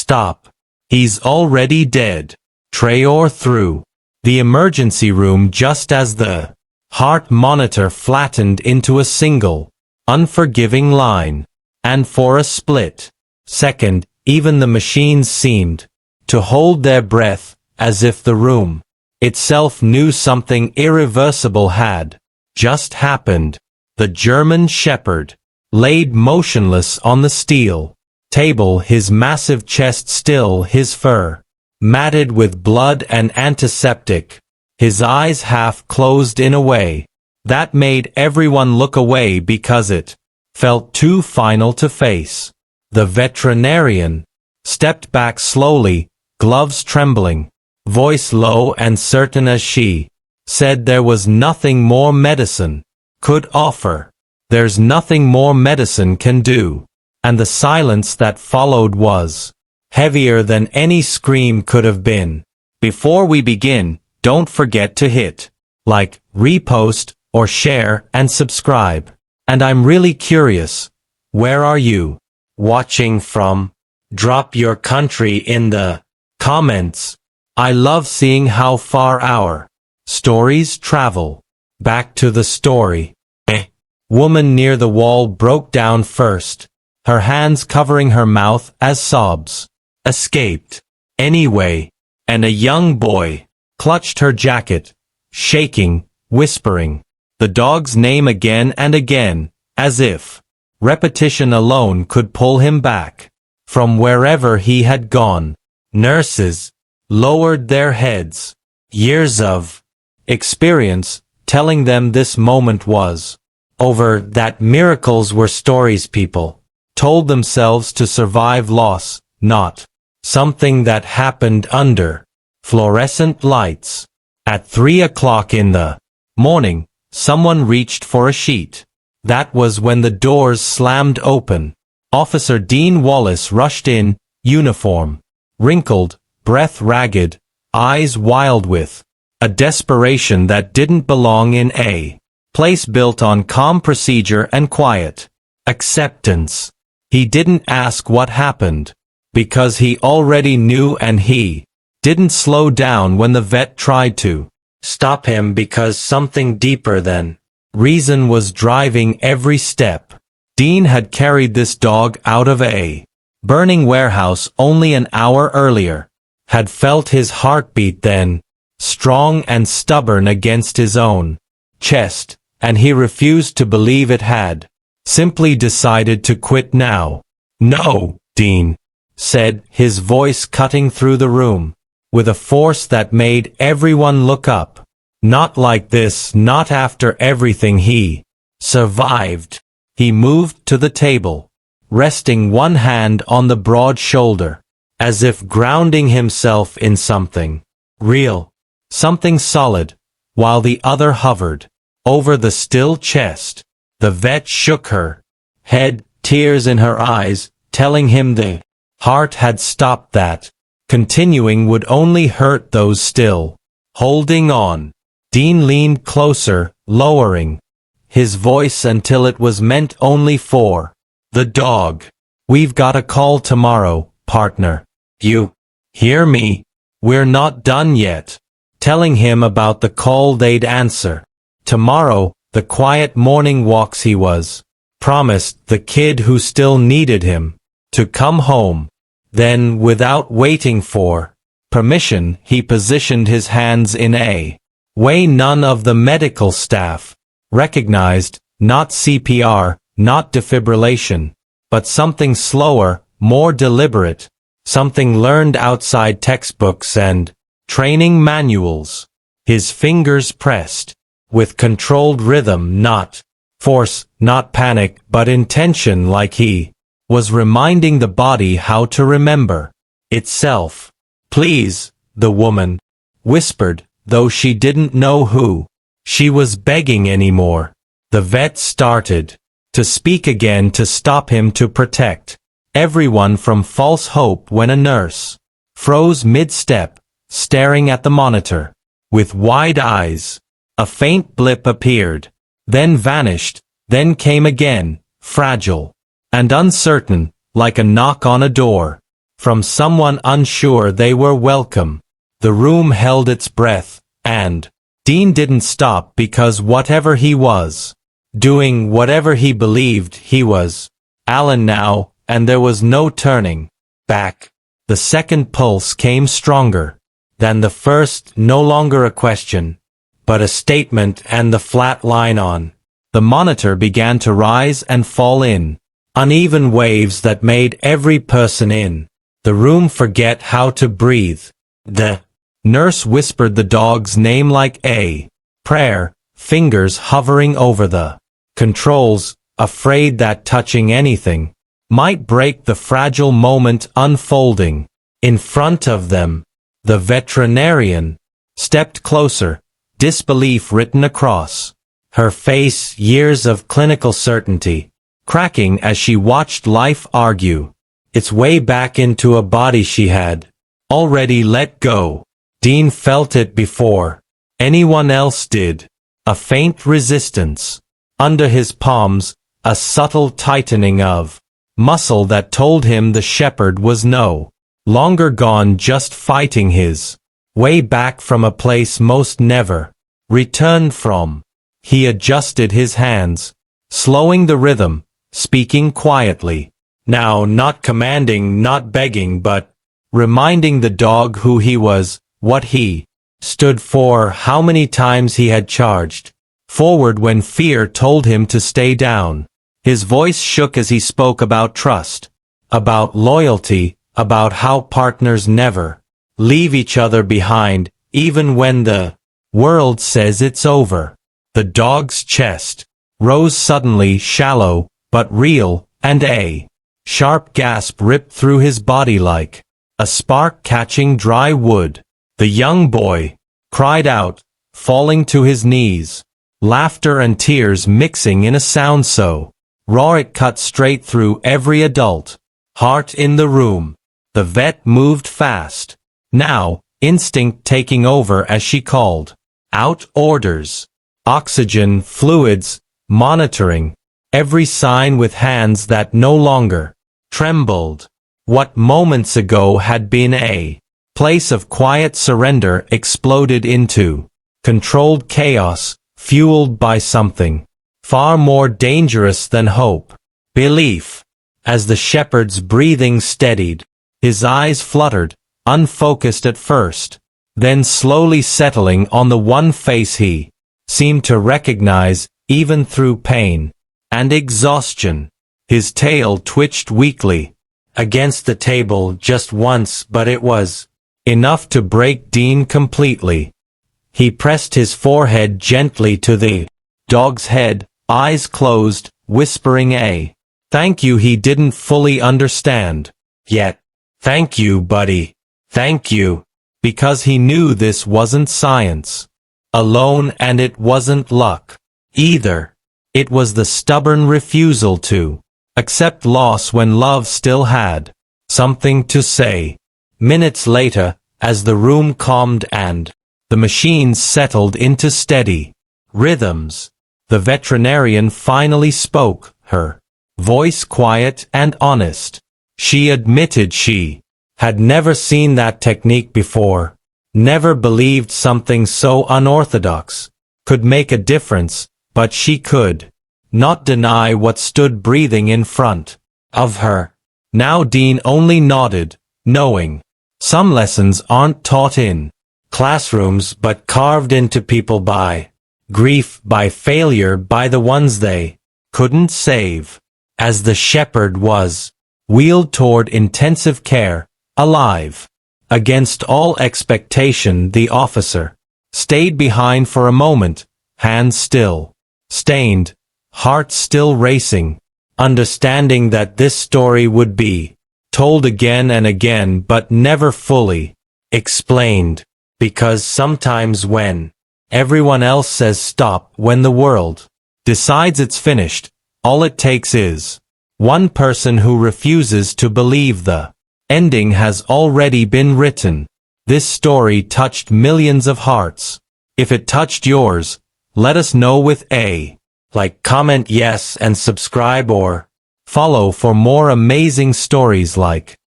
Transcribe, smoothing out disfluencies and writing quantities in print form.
Stop. He's already dead. Traore through the emergency room just as the heart monitor flattened into a single, unforgiving line. And for a split second, even the machines seemed to hold their breath, as if the room itself knew something irreversible had just happened. The German shepherd laid motionless on the steel table, his massive chest still, his fur matted with blood and antiseptic, his eyes half closed in a way that made everyone look away because it felt too final to face. The veterinarian stepped back slowly, gloves trembling, voice low and certain as she said there was nothing more medicine could offer. There's nothing more medicine can do. And the silence that followed was heavier than any scream could have been. Before we begin, don't forget to hit like, repost, or share and subscribe. And I'm really curious, where are you watching from? Drop your country in the comments. I love seeing how far our stories travel. Back to the story. Woman near the wall broke down first, her hands covering her mouth as sobs escaped. Anyway, and a young boy clutched her jacket, shaking, whispering the dog's name again and again, as if repetition alone could pull him back from wherever he had gone. Nurses lowered their heads, years of experience telling them this moment was over, that miracles were stories people told themselves to survive loss, not something that happened under fluorescent lights. At 3 o'clock in the morning, someone reached for a sheet. That was when the doors slammed open. Officer Dean Wallace rushed in, uniform wrinkled, breath ragged, eyes wild with a desperation that didn't belong in a place built on calm procedure and quiet acceptance. He didn't ask what happened, because he already knew, and he didn't slow down when the vet tried to stop him, because something deeper than reason was driving every step. Dean had carried this dog out of a burning warehouse only an hour earlier, had felt his heartbeat then, strong and stubborn against his own chest, and he refused to believe it had simply decided to quit now. No, Dean said, his voice cutting through the room with a force that made everyone look up. Not like this, not after everything he survived. He moved to the table, resting one hand on the broad shoulder, as if grounding himself in something real, something solid, while the other hovered over the still chest. The vet shook her head, tears in her eyes, telling him the heart had stopped, that continuing would only hurt those still holding on. Dean leaned closer, lowering his voice until it was meant only for the dog. We've got a call tomorrow, partner. You hear me? We're not done yet. Telling him about the call they'd answer tomorrow, the quiet morning walks he was promised, the kid who still needed him to come home. Then, without waiting for permission, he positioned his hands in a way none of the medical staff recognized, not CPR, not defibrillation, but something slower, more deliberate, something learned outside textbooks and training manuals. His fingers pressed with controlled rhythm, not force, not panic, but intention, like he was reminding the body how to remember itself. Please, the woman whispered, though she didn't know who she was begging anymore. The vet started to speak again, to stop him, to protect everyone from false hope, when a nurse froze mid-step, staring at the monitor with wide eyes. A faint blip appeared, then vanished, then came again, fragile and uncertain, like a knock on a door. from someone unsure they were welcome. The room held its breath, and Dean didn't stop because whatever he was, doing whatever he believed he was, Alan now, and there was no turning back. The second pulse came stronger than the first, no longer a question, but a statement, and the flat line on the monitor began to rise and fall in uneven waves that made every person in the room forget how to breathe. The nurse whispered the dog's name like a prayer, fingers hovering over the controls, afraid that touching anything might break the fragile moment unfolding in front of them. The veterinarian stepped closer, disbelief written across her face, years of clinical certainty cracking as she watched life argue its way back into a body she had already let go. Dean felt it before anyone else did, a faint resistance under his palms, a subtle tightening of muscle that told him the shepherd was no longer gone, just fighting his way back from a place most never returned from. He adjusted his hands, slowing the rhythm, speaking quietly, now not commanding, not begging, but reminding the dog who he was, what he stood for, how many times he had charged forward when fear told him to stay down. His voice shook as he spoke about trust, about loyalty, about how partners never leave each other behind, even when the world says it's over. The dog's chest rose suddenly, shallow, but real, and a sharp gasp ripped through his body like a spark catching dry wood. The young boy cried out, falling to his knees, laughter and tears mixing in a sound so raw it cut straight through every adult heart in the room. The vet moved fast, now, instinct taking over as she called out orders. Oxygen, fluids, monitoring every sign with hands that no longer trembled. What moments ago had been a place of quiet surrender exploded into controlled chaos, fueled by something far more dangerous than hope, belief. As the shepherd's breathing steadied, his eyes fluttered, unfocused at first, then slowly settling on the one face he seemed to recognize, even through pain and exhaustion. His tail twitched weakly against the table just once, but it was enough to break Dean completely. He pressed his forehead gently to the dog's head, eyes closed, whispering a thank you he didn't fully understand yet. Thank you, buddy. Thank you. Because he knew this wasn't science alone, and it wasn't luck either. It was the stubborn refusal to accept loss when love still had something to say. Minutes later, as the room calmed and the machines settled into steady rhythms, the veterinarian finally spoke, her voice quiet and honest. She admitted she had never seen that technique before, never believed something so unorthodox could make a difference, but she could not deny what stood breathing in front of her. Now Dean only nodded, knowing some lessons aren't taught in classrooms but carved into people by grief, by failure, by the ones they couldn't save. As the shepherd was wheeled toward intensive care, alive against all expectation, the officer stayed behind for a moment, hands still stained, heart still racing, understanding that this story would be told again and again but never fully explained, because sometimes when everyone else says stop, when the world decides it's finished, all it takes is one person who refuses to believe the ending has already been written. This story touched millions of hearts. If it touched yours, let us know with a like, comment yes, and subscribe or follow for more amazing stories like